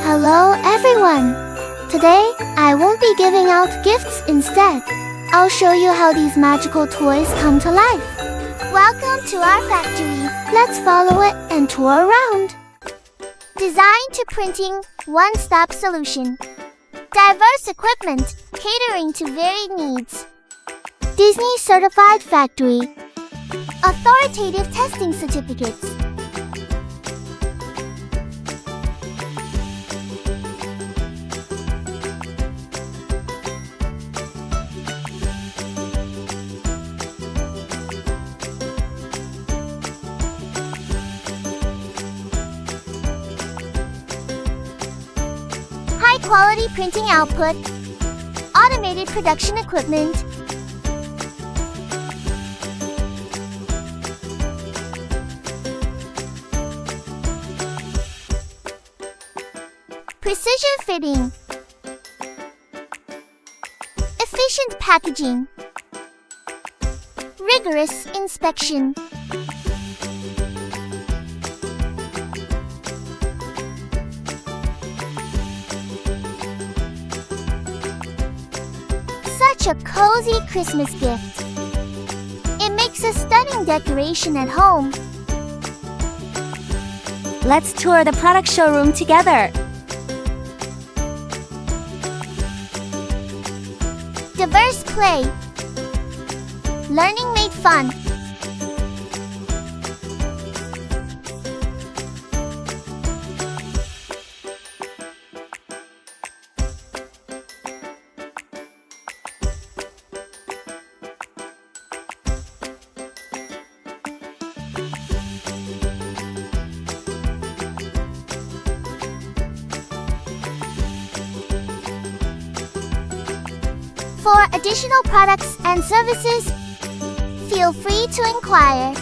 Hello everyone! Today, I won't be giving out gifts instead. I'll show you how these magical toys come to life. Welcome to our factory. Let's follow it and tour around. Design to printing, one-stop solution. Diverse equipment, catering to varied needs. Disney certified factory. Authoritative testing certificates. High-quality printing output, automated production equipment, precision fitting, efficient packaging, rigorous inspection. Such a cozy Christmas gift. It makes a stunning decoration at home. Let's tour the product showroom together. Diverse play. Learning made fun. For additional products and services, feel free to inquire.